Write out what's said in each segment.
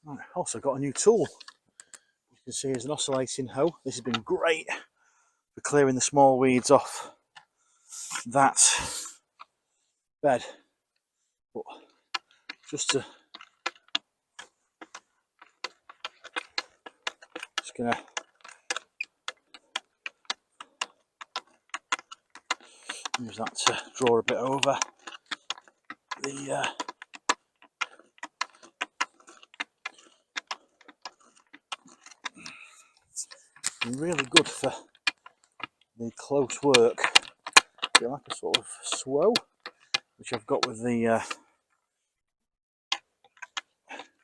Right, also got a new tool. You can see is an oscillating hoe. This has been great for clearing the small weeds off that bed. But just gonna use that to draw a bit over the really good for the close work. Feel like a sort of swow, which I've got with the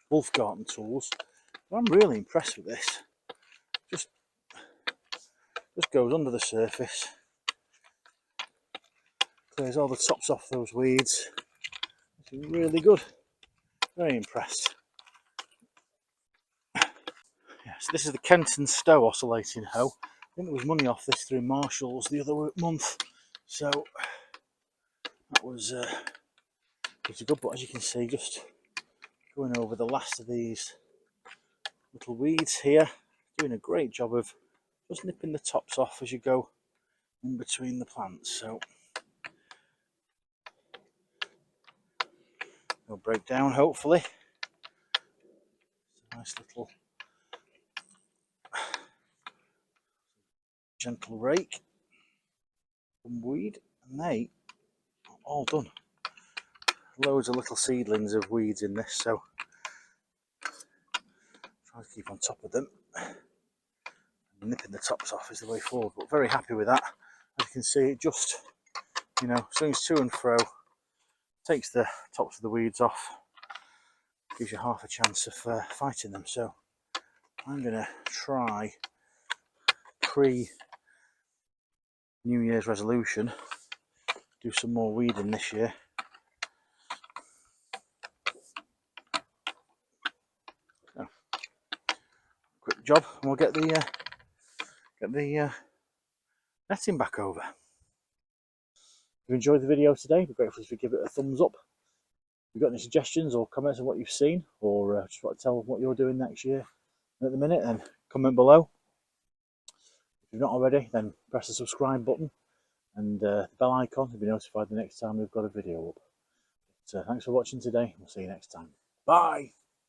Wolf Garden tools. But I'm really impressed with this. Just goes under the surface, clears all the tops off those weeds. It's really good. Very impressed. Yeah, so this is the Kent and Stowe oscillating hoe. I think there was money off this through Marshall's the other month, so that was pretty good. But as you can see, just going over the last of these little weeds here, doing a great job of just nipping the tops off as you go in between the plants. So they'll break down hopefully. It's a nice little gentle rake and weed, and they are all done. Loads of little seedlings of weeds in this, so try to keep on top of them. Nipping the tops off is the way forward, but very happy with that. As you can see, it just, swings to and fro, takes the tops of the weeds off, gives you half a chance of fighting them. So I'm going to try pre-New Year's resolution, do some more weeding this year. So, quick job, and we'll get the netting back over. If you enjoyed the video today, I'd be grateful if you give it a thumbs up. If you've got any suggestions or comments on what you've seen, or just want to tell what you're doing next year at the minute, then comment below. If you've not already, then press the subscribe button and the bell icon to be notified the next time we've got a video up. So thanks for watching today. We'll see you next time. Bye!